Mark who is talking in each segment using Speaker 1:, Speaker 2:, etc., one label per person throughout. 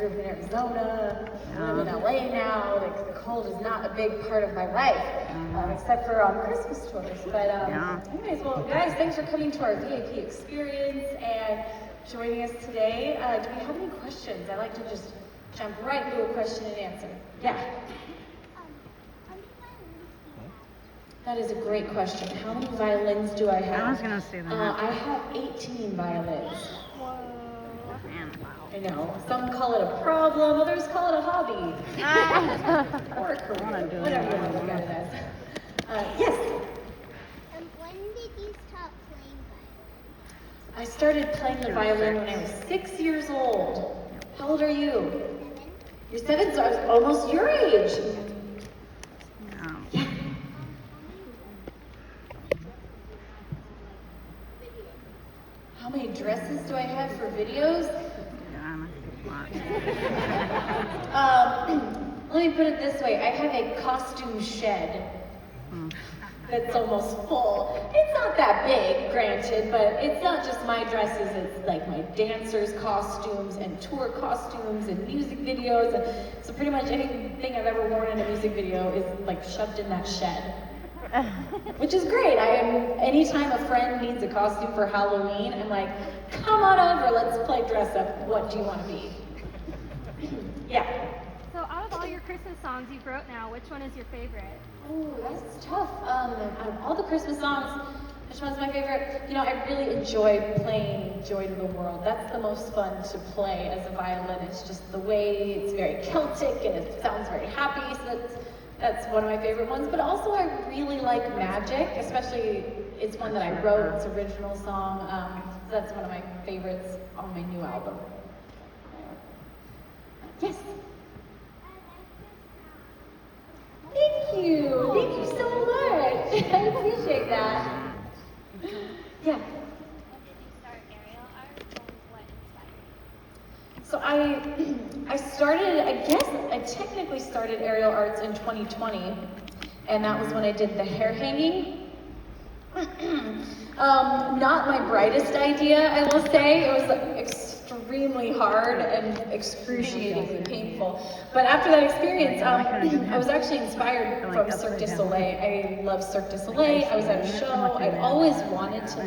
Speaker 1: grew up in Arizona, I live in LA now, like the cold is not a big part of my life, except for on Christmas tours. But anyways, well guys, thanks for coming to our VIP experience and joining us today. Do we have any questions? I like to just jump right into a question and answer. Yeah? That is a great question. How many violins do I have?
Speaker 2: I was going to say that.
Speaker 1: I have 18 violins.
Speaker 2: Whoa. Man, wow.
Speaker 1: I know. Some call it a problem, others call it a hobby. Or a career, whatever you want to look at it as. Yes?
Speaker 3: When did you stop playing violin?
Speaker 1: I started playing the violin when I was 6 years old. How old are you?
Speaker 3: 7.
Speaker 1: You're 7, so I was almost your age. Yeah. How many dresses do I have for videos? Let me put it this way. I have a costume shed that's almost full. It's not that big, granted, but it's not just my dresses. It's like my dancers' costumes and tour costumes and music videos. And so pretty much anything I've ever worn in a music video is like shoved in that shed. Which is great. Anytime a friend needs a costume for Halloween, I'm like, come on over, let's play dress up. What do you want to be? Yeah.
Speaker 4: So out of all your Christmas songs you've wrote now, which one is your favorite?
Speaker 1: Oh, that's tough. Out of all the Christmas songs, which one's my favorite? You know, I really enjoy playing Joy to the World. That's the most fun to play as a violinist. Just the way it's very Celtic and it sounds very happy. So that's one of my favorite ones. But also I really like Magic, especially it's one that I wrote. It's an original song. So that's one of my favorites on my new album. Yes? Thank you. Thank you so much. I appreciate that. Yeah.
Speaker 3: When did you start aerial art and what inspired you?
Speaker 1: So I technically started aerial arts in 2020, and that was when I did the hair hanging. Not my brightest idea, I will say. It was extremely hard and excruciatingly painful. But after that experience, I was actually inspired from Cirque du Soleil. I love Cirque du Soleil. I was at a show. I'd always wanted to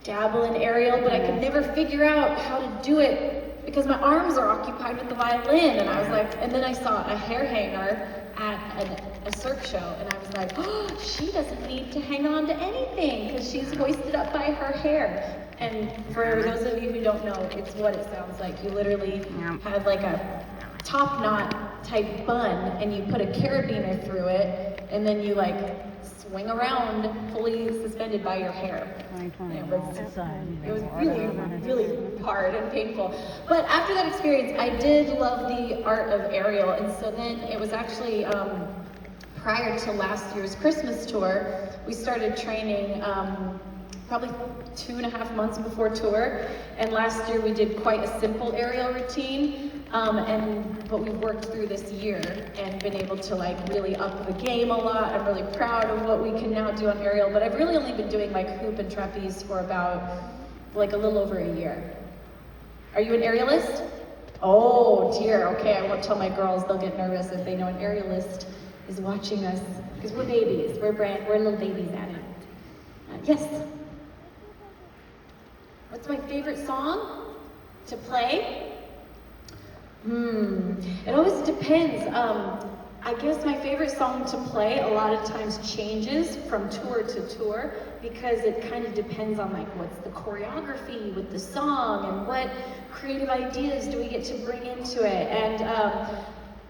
Speaker 1: dabble in aerial, but I could never figure out how to do it because my arms are occupied with the violin. And I was like, and then I saw a hair hanger at a Cirque show, and I was like, oh, she doesn't need to hang on to anything because she's hoisted up by her hair. And for those of you who don't know, it's what it sounds like. You literally have like a top knot type bun, and you put a carabiner through it, and then you swing around fully suspended by your hair. It was really, really hard and painful. But after that experience, I did love the art of aerial, and so then it was actually prior to last year's Christmas tour, we started training probably 2.5 months before tour, and last year we did quite a simple aerial routine, but we've worked through this year and been able to really up the game a lot. I'm really proud of what we can now do on aerial, but I've really only been doing hoop and trapeze for about a little over a year. Are you an aerialist? Oh dear, okay, I won't tell my girls, they'll get nervous if they know an aerialist is watching us, because we're babies, we're little babies at it. Yes? What's my favorite song to play? It always depends. I guess my favorite song to play a lot of times changes from tour to tour because it kind of depends on what's the choreography with the song and what creative ideas do we get to bring into it. And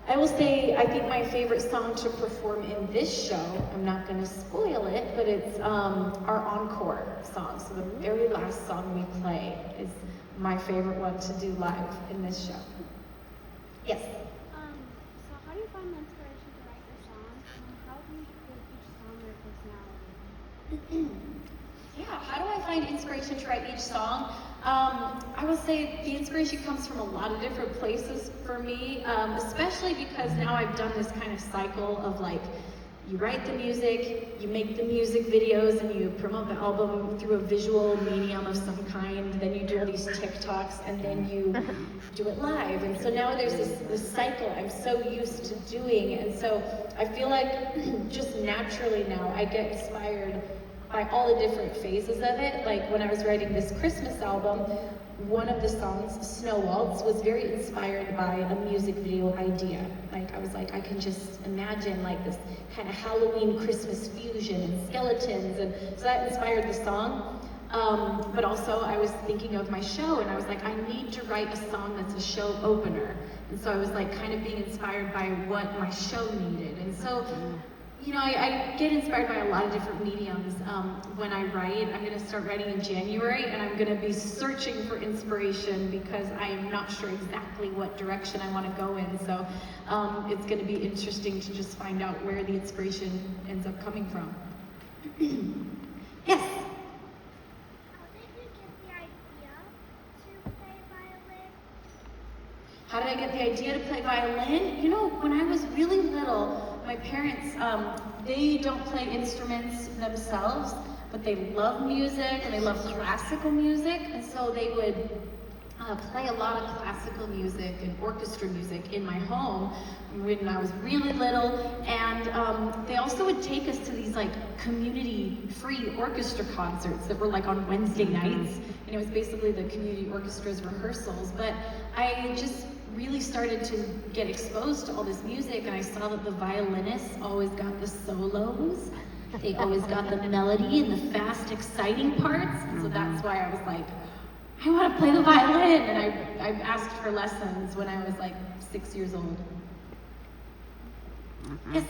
Speaker 1: I will say, I think my favorite song to perform in this show, I'm not going to spoil it, but it's our encore song. So the very last song we play is my favorite one to do live in this show. Yes?
Speaker 3: So how do you find the inspiration to write your songs? And how do you give each song their personality?
Speaker 1: Yeah, how do I find inspiration to write each song? I would say the inspiration comes from a lot of different places for me, especially because now I've done this kind of cycle of you write the music, you make the music videos, and you promote the album through a visual medium of some kind. Then you do all these TikToks, and then you do it live. And so now there's this cycle I'm so used to doing. And so I feel like just naturally now I get inspired by all the different phases of it. Like when I was writing this Christmas album, one of the songs, Snow Waltz, was very inspired by a music video idea. Like I was like, I can just imagine like this kind of Halloween Christmas fusion and skeletons, and so that inspired the song. But also I was thinking of my show, and I was like, I need to write a song that's a show opener. And so I was like kind of being inspired by what my show needed. And so, you know, I get inspired by a lot of different mediums when I write. I'm going to start writing in January, and I'm going to be searching for inspiration because I am not sure exactly what direction I want to go in. So it's going to be interesting to just find out where the inspiration ends up coming from. Yes?
Speaker 3: How did you get the idea to play violin?
Speaker 1: How did I get the idea to play violin? You know, when I was really little, my parents, they don't play instruments themselves, but they love music and they love classical music, and so they would play a lot of classical music and orchestra music in my home when I was really little. And they also would take us to these like community free orchestra concerts that were like on Wednesday nights, and it was basically the community orchestra's rehearsals. But I just really started to get exposed to all this music, and I saw that the violinists always got the solos. They always got the melody and the fast, exciting parts. So that's why I was like, I want to play the violin. And I asked for lessons when I was like 6 years old. Yes?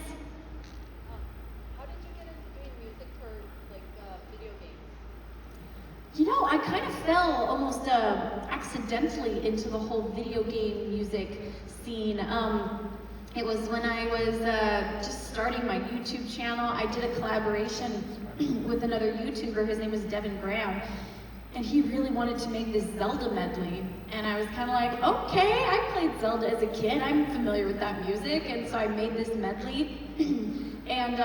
Speaker 2: How did you get into doing music for like video games?
Speaker 1: You know, I kind of fell almost accidentally into the whole video game music scene. It was when I was just starting my YouTube channel. I did a collaboration with another YouTuber. His name was Devin Graham. And he really wanted to make this Zelda medley. And I was kind of like, okay, I played Zelda as a kid. I'm familiar with that music. And so I made this medley. And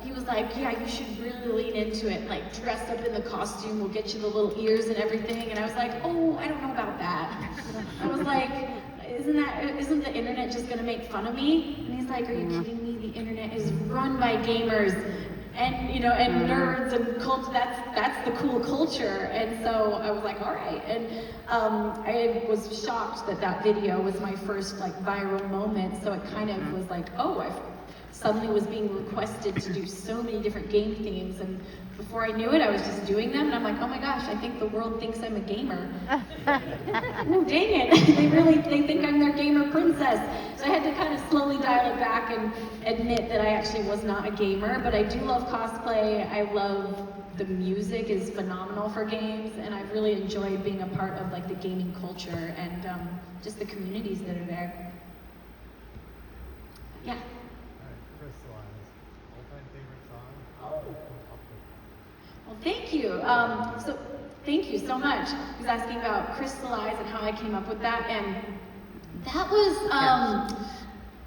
Speaker 1: he was like, yeah, you should really lean into it. Like, dress up in the costume. We'll get you the little ears and everything. And I was like, oh, I don't know about that. I was like, isn't the internet just gonna make fun of me? And he's like, are you kidding me? The internet is run by gamers. And, you know, and nerds and cults, that's the cool culture. And so I was like, all right. And I was shocked that that video was my first like viral moment. So it kind of was like, oh, I suddenly was being requested to do so many different game themes. And before I knew it, I was just doing them. And I'm like, oh my gosh, I think the world thinks I'm a gamer. No, dang it. They think I'm their gamer princess. So I had to kind of slowly dial it back and admit that I actually was not a gamer, but I do love cosplay. I love the music is phenomenal for games, and I've really enjoyed being a part of like the gaming culture and just the communities that are there. Yeah.
Speaker 5: Crystallize. All-time favorite song?
Speaker 1: Oh. Well, thank you. So thank you so much. He was asking about Crystallize and how I came up with that, and that was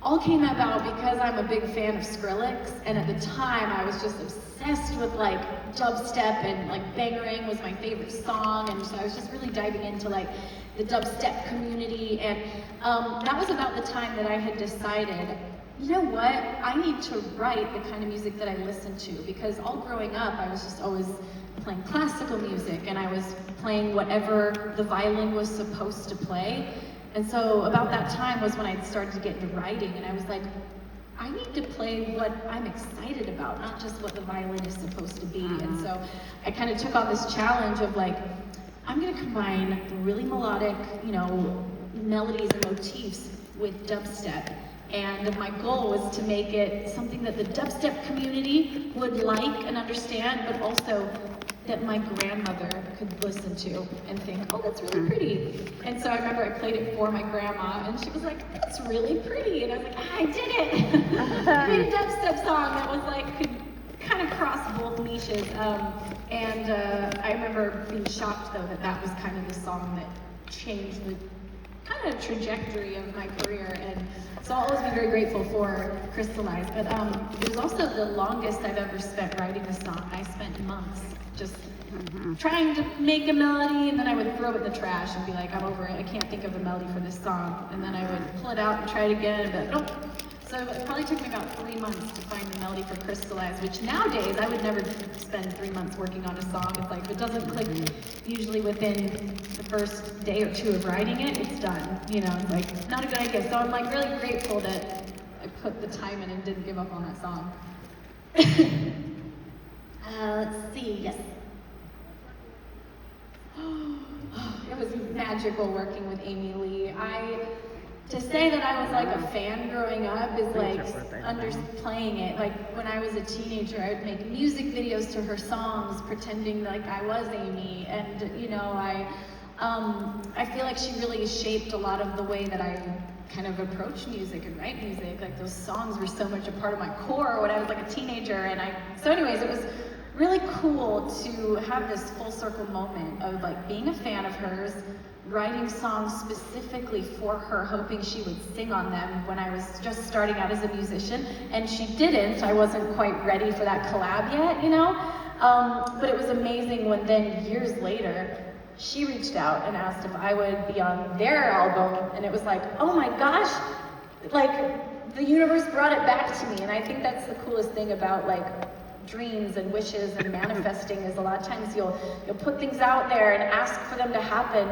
Speaker 1: all came about because I'm a big fan of Skrillex, and at the time I was just obsessed with like dubstep, and like Bangarang was my favorite song, and so I was just really diving into like the dubstep community, and that was about the time that I had decided, you know what, I need to write the kind of music that I listen to, because all growing up I was just always playing classical music, and I was playing whatever the violin was supposed to play. And so about that time was when I started to get into writing, and I was like, I need to play what I'm excited about, not just what the violin is supposed to be. And so I kind of took on this challenge of like, I'm gonna combine really melodic, you know, melodies and motifs with dubstep. And my goal was to make it something that the dubstep community would like and understand, but also that my grandmother could listen to and think, oh, that's really pretty. And so I remember I played it for my grandma, and she was like, that's really pretty. And I was like, I did it. I made a dubstep song that was like, could kind of cross both niches. I remember being shocked though that that was kind of the song that changed the kind of trajectory of my career, and so I'll always be very grateful for Crystallize. But it was also the longest I've ever spent writing a song. I spent months just trying to make a melody, and then I would throw it in the trash and be like, I'm over it, I can't think of a melody for this song. And then I would pull it out and try it again and be like, nope. So it probably took me about 3 months to find the melody for Crystallize, which nowadays I would never spend 3 months working on a song. It's like, if it doesn't click usually within the first day or two of writing it, it's done. You know, it's like, not a good idea. So I'm like really grateful that I put the time in and didn't give up on that song. Let's see, yes. It was magical working with Amy Lee. To say that I was like a fan growing up is like underplaying it. Like when I was a teenager, I would make music videos to her songs, pretending like I was Amy. And you know, I feel like she really shaped a lot of the way that I kind of approach music and write music. Like those songs were so much a part of my core when I was like a teenager. So anyways, it was really cool to have this full circle moment of like being a fan of hers, writing songs specifically for her, hoping she would sing on them when I was just starting out as a musician, and she didn't. I wasn't quite ready for that collab yet, you know? But it was amazing when then years later, she reached out and asked if I would be on their album, and it was like, oh my gosh, like the universe brought it back to me. And I think that's the coolest thing about like dreams and wishes and manifesting is a lot of times you'll put things out there and ask for them to happen,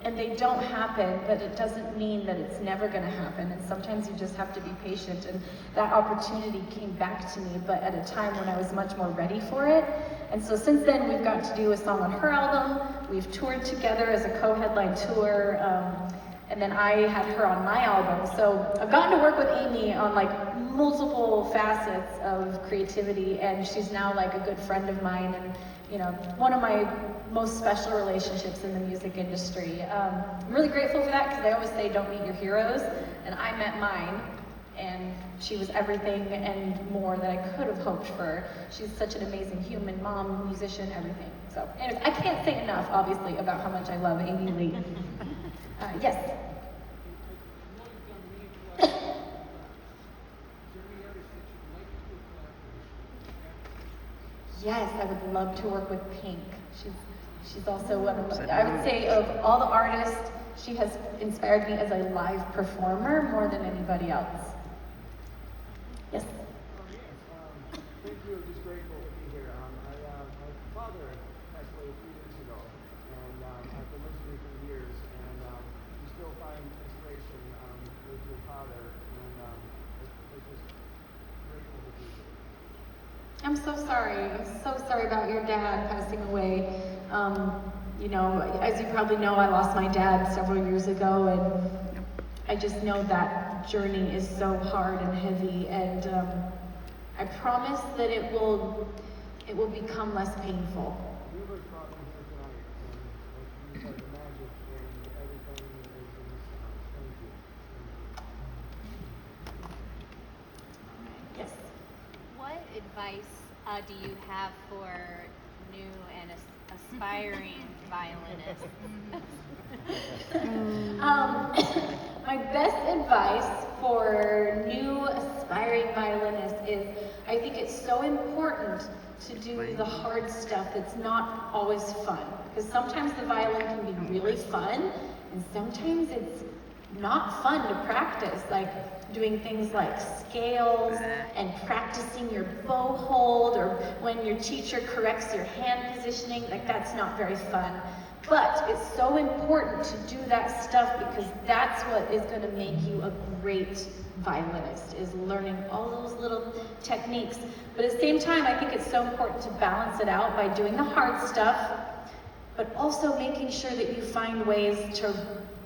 Speaker 1: and they don't happen, but it doesn't mean that it's never gonna happen. And sometimes you just have to be patient, and that opportunity came back to me, but at a time when I was much more ready for it. And so since then, we've got to do a song on her album, we've toured together as a co-headline tour, and then I had her on my album. So I've gotten to work with Amy on like multiple facets of creativity, and she's now like a good friend of mine, and you know, one of my most special relationships in the music industry. I'm really grateful for that, because they always say don't meet your heroes, and I met mine, and she was everything and more that I could have hoped for. She's such an amazing human, mom, musician, everything. So anyways, I can't say enough, obviously, about how much I love Amy Lee. Yes? Yes, I would love to work with Pink. She's also one of, I would say, of all the artists, she has inspired me as a live performer more than anybody else. Yes?
Speaker 6: Thank you. Just grateful to be here. My father passed away 3 weeks ago, and I've been listening for years, and you still find inspiration with your father, and it's just grateful to be here.
Speaker 1: I'm so sorry. I'm so sorry about your dad passing away. You know, as you probably know, I lost my dad several years ago, and I just know that journey is so hard and heavy, and I promise that it will become less painful.
Speaker 6: We were brought in here tonight, and these are the magic and everything is in this house. Thank you.
Speaker 1: Yes.
Speaker 2: What advice do you have for new and aspiring violinists?
Speaker 1: My best advice for new aspiring violinists is, I think it's so important to do the hard stuff that's not always fun. Because sometimes the violin can be really fun, and sometimes it's not fun to practice, like doing things like scales and practicing your bow hold, or when your teacher corrects your hand positioning, like that's not very fun. But it's so important to do that stuff, because that's what is going to make you a great violinist, is learning all those little techniques. But at the same time, I think it's so important to balance it out by doing the hard stuff, but also making sure that you find ways to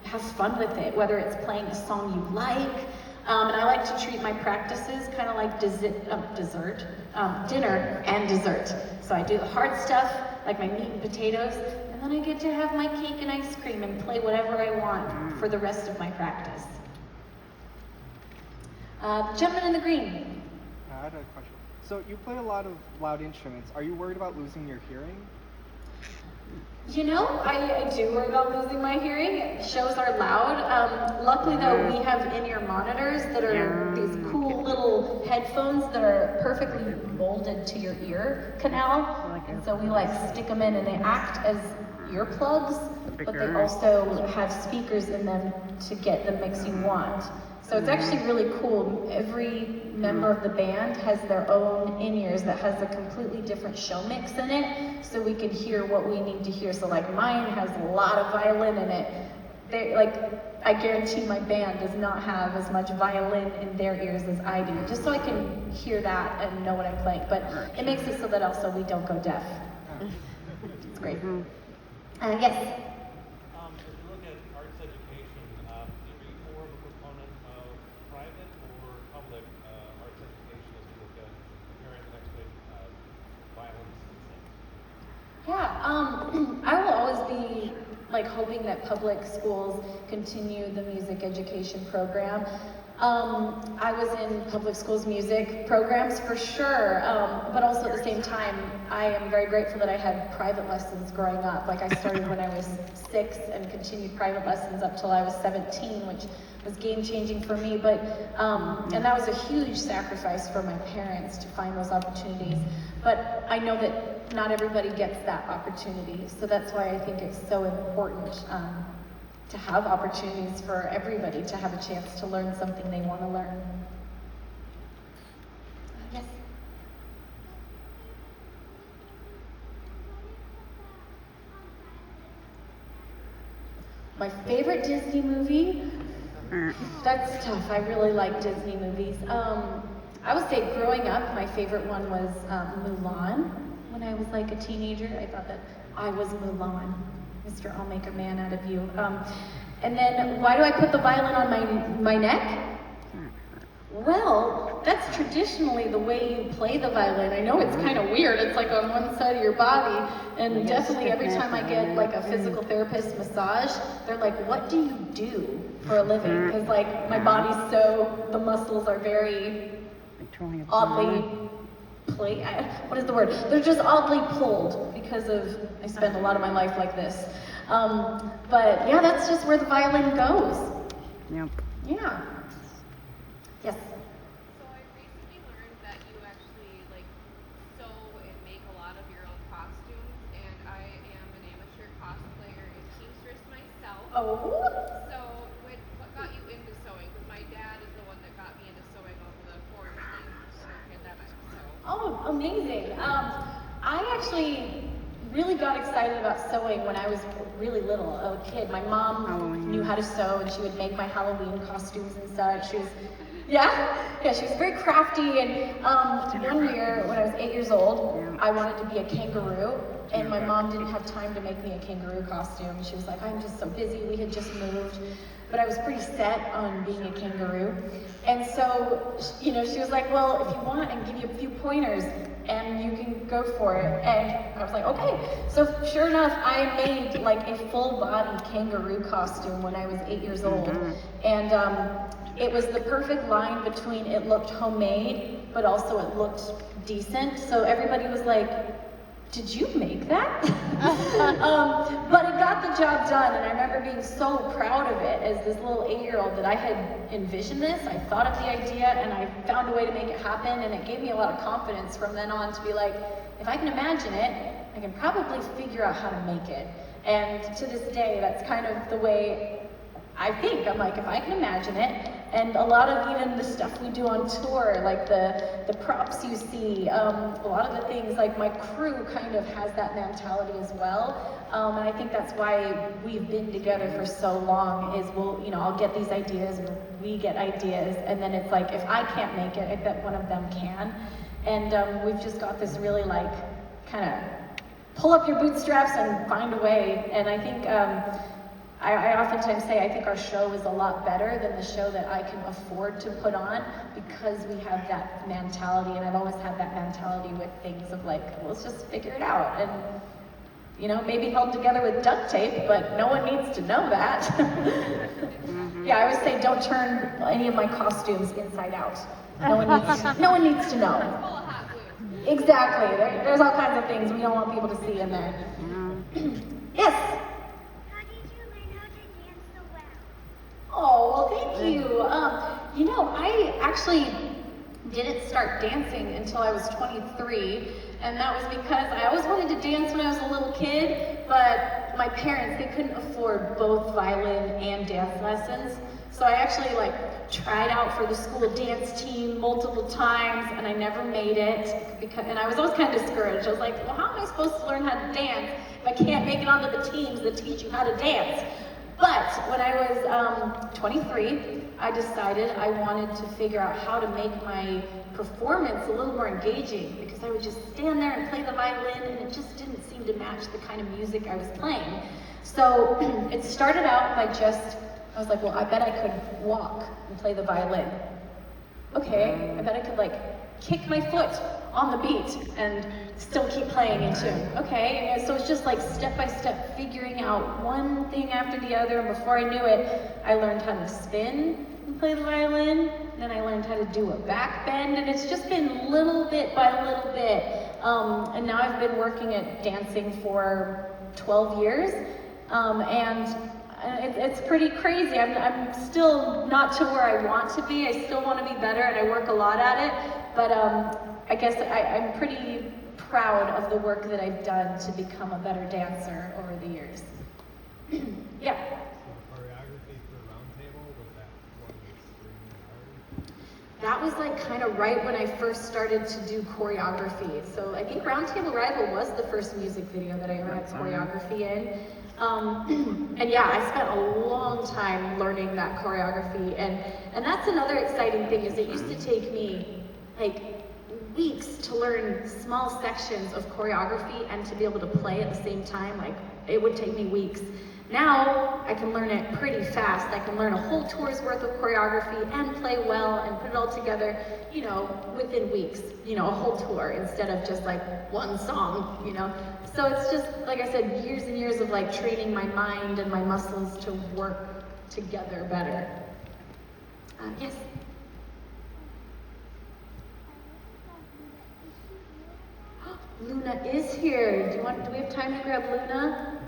Speaker 1: have fun with it, whether it's playing a song you like. And I like to treat my practices kind of like dinner and dessert. So I do the hard stuff, like my meat and potatoes, and then I get to have my cake and ice cream and play whatever I want for the rest of my practice. Gentleman in the green.
Speaker 7: I had a question. So you play a lot of loud instruments. Are you worried about losing your hearing?
Speaker 1: You know, I do worry about losing my hearing. Shows are loud. Luckily though, we have in-ear monitors that are these cool little headphones that are perfectly molded to your ear canal. And so we like stick them in and they act as earplugs, but they also have speakers in them to get the mix you want. So it's actually really cool. Every member of the band has their own in-ears that has a completely different show mix in it, so we can hear what we need to hear. So like mine has a lot of violin in it. I guarantee my band does not have as much violin in their ears as I do, just so I can hear that and know what I'm playing. But it makes it so that also we don't go deaf. It's great. Yes?
Speaker 5: If you look at arts education, are you more of a proponent of private or public arts education as you look at comparing the next big violence and stuff?
Speaker 1: Yeah, I will always be like hoping that public schools continue the music education program. I was in public schools music programs for sure, but also at the same time, I am very grateful that I had private lessons growing up. Like I started when I was 6 and continued private lessons up till I was 17, which was game-changing for me. But and that was a huge sacrifice for my parents to find those opportunities. But I know that not everybody gets that opportunity, so that's why I think it's so important to have opportunities for everybody to have a chance to learn something they want to learn. Yes? My favorite Disney movie? That's tough. I really like Disney movies. I would say growing up, my favorite one was Mulan. When I was like a teenager, I thought that I was Mulan. Mr. I'll make a man out of you. And then, why do I put the violin on my neck? Well, that's traditionally the way you play the violin. I know it's kind of weird. It's like on one side of your body. And definitely every time I get like a physical therapist massage, they're like, what do you do for a living? Because like my body's the muscles are very oddly what is the word? They're just oddly pulled because I spend a lot of my life like this. But yeah, that's just where the violin goes.
Speaker 7: Yep.
Speaker 1: Yeah. Yes.
Speaker 2: So I recently learned that you actually like sew and make a lot of your own costumes, and I am an amateur cosplayer and seamstress myself.
Speaker 1: Oh.
Speaker 2: So what got you into sewing? Because my dad is the one that got me into sewing over the quarantine pandemic. So.
Speaker 1: Oh, amazing. I actually really got excited about sewing when I was really little, a kid. My mom knew how to sew and she would make my Halloween costumes and such. She was, she was very crafty. And one year when I was 8 years old, I wanted to be a kangaroo. And my mom didn't have time to make me a kangaroo costume. She was like, I'm just so busy. We had just moved. But I was pretty set on being a kangaroo. And so, she was like, well, if you want, I can give you a few pointers and you can go for it. And I was like, okay. So sure enough, I made like a full body kangaroo costume when I was 8 years old. And it was the perfect line between it looked homemade, but also it looked decent. So everybody was like, did you make that? But it got the job done, and I remember being so proud of it as this little 8-year-old that I had envisioned this. I thought of the idea, and I found a way to make it happen, and it gave me a lot of confidence from then on to be like, if I can imagine it, I can probably figure out how to make it. And to this day, that's kind of the way I think. I'm like, if I can imagine it, and a lot of even the stuff we do on tour, like the props you see, a lot of the things, like my crew kind of has that mentality as well. And I think that's why we've been together for so long, is I'll get these ideas, and we get ideas, and then it's like, if I can't make it, I bet one of them can. And we've just got this really like, kind of pull up your bootstraps and find a way. And I think, I oftentimes say I think our show is a lot better than the show that I can afford to put on, because we have that mentality, and I've always had that mentality with things of like, let's just figure it out, and maybe held together with duct tape, but no one needs to know that. Yeah, I always say don't turn any of my costumes inside out. No one needs to know. Exactly. There's all kinds of things we don't want people to see in there. Yes.
Speaker 3: How did you learn how to dance so well?
Speaker 1: Oh, well, thank you. I actually didn't start dancing until I was 23, and that was because I always wanted to dance when I was a little kid, but my parents, they couldn't afford both violin and dance lessons. So I actually tried out for the school dance team multiple times, and I never made it, and I was always kind of discouraged. I was like, well, how am I supposed to learn how to dance if I can't make it onto the teams that teach you how to dance? But when I was 23, I decided I wanted to figure out how to make my performance a little more engaging, because I would just stand there and play the violin, and it just didn't seem to match the kind of music I was playing. So it started out by I was like, well, I bet I could walk and play the violin. Okay, I bet I could kick my foot on the beat and still keep playing in tune. Okay, and so it's just step by step figuring out one thing after the other, and before I knew it, I learned how to spin and play the violin, then I learned how to do a back bend, and it's just been little bit by little bit. And now I've been working at dancing for 12 years, and it's pretty crazy. I'm still not to where I want to be. I still want to be better, and I work a lot at it, but I guess I'm pretty proud of the work that I've done to become a better dancer over the years. Yeah.
Speaker 7: So choreography for Roundtable, was that one extremely hard?
Speaker 1: That was kind of right when I first started to do choreography. So I think Roundtable Rival was the first music video that I ever had choreography in. And yeah, I spent a long time learning that choreography, and that's another exciting thing, is it used to take me weeks to learn small sections of choreography and to be able to play at the same time. It would take me weeks. Now I can learn it pretty fast. I can learn a whole tour's worth of choreography and play well and put it all together, within weeks, a whole tour instead of just one song, So it's just, like I said, years and years of training my mind and my muscles to work together better. Yes? Luna is here. Do we have time to grab Luna?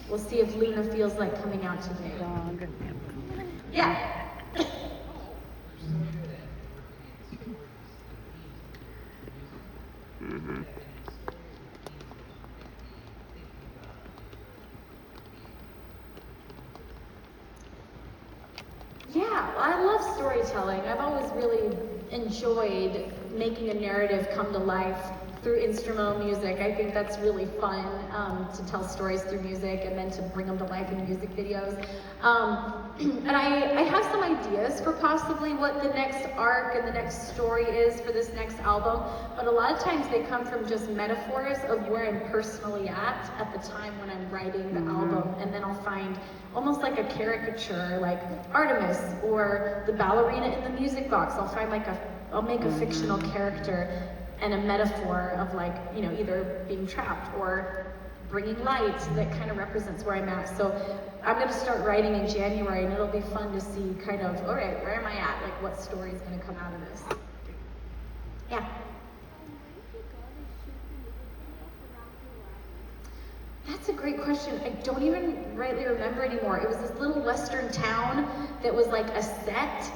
Speaker 1: We'll see if Luna feels like coming out today. Yeah. Yeah, well, I love storytelling. I've always really enjoyed making a narrative come to life through instrumental music. I think that's really fun, to tell stories through music and then to bring them to life in music videos. And I have some ideas for possibly what the next arc and the next story is for this next album, but a lot of times they come from just metaphors of where I'm personally at the time when I'm writing the album, and then I'll find almost like a caricature, like Artemis or the ballerina in the music box. I'll make a fictional character and a metaphor of either being trapped or bringing light that kind of represents where I'm at. So I'm going to start writing in January, and it'll be fun to see all right, where am I at? What story is going to come out of this? Yeah.
Speaker 3: Where did you go to shoot the music video for Round 2 Live?
Speaker 1: That's a great question. I don't even rightly remember anymore. It was this little western town that was a set,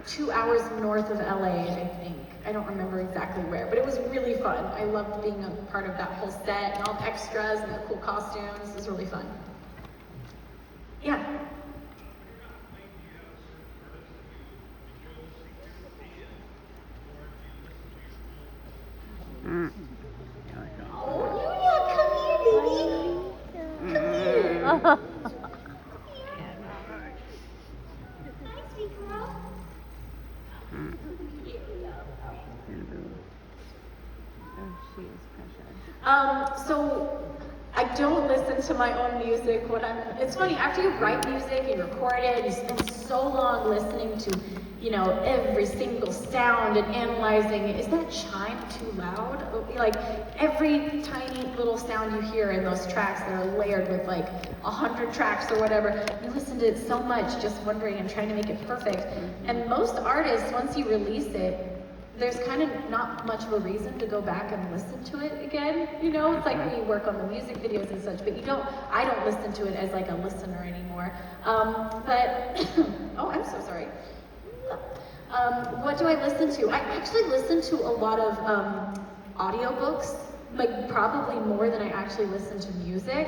Speaker 1: 2 hours north of LA, I think. I don't remember exactly where, but it was really fun. I loved being a part of that whole set and all the extras and the cool costumes. It was really fun. Yeah. Oh, Yulia, come here, baby. Come here.
Speaker 3: Hi, sweet girl.
Speaker 1: So I don't listen to my own music it's funny, after you write music and record it, you spend so long listening to, every single sound and analyzing, is that chime too loud? Every tiny little sound you hear in those tracks that are layered with 100 tracks or whatever, you listen to it so much just wondering and trying to make it perfect. And most artists, once you release it, there's kind of not much of a reason to go back and listen to it again. You know, it's like we work on the music videos and such, but I don't listen to it as like a listener anymore. But oh, I'm so sorry. What do I listen to? I actually listen to a lot of audiobooks, like probably more than I actually listen to music.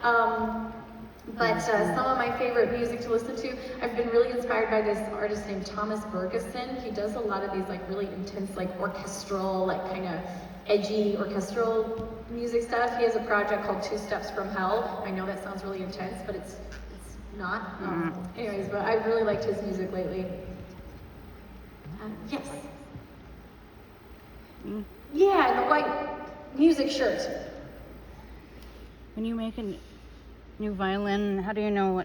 Speaker 1: But some of my favorite music to listen to, I've been really inspired by this artist named Thomas Bergeson. He does a lot of these like really intense, like orchestral, like kind of edgy orchestral music stuff. He has a project called 2 Steps from Hell. I know that sounds really intense, but it's not. Anyways, but I've really liked his music lately. Yes. Yeah, and the white music shirt.
Speaker 8: When you make a new violin, how do you know what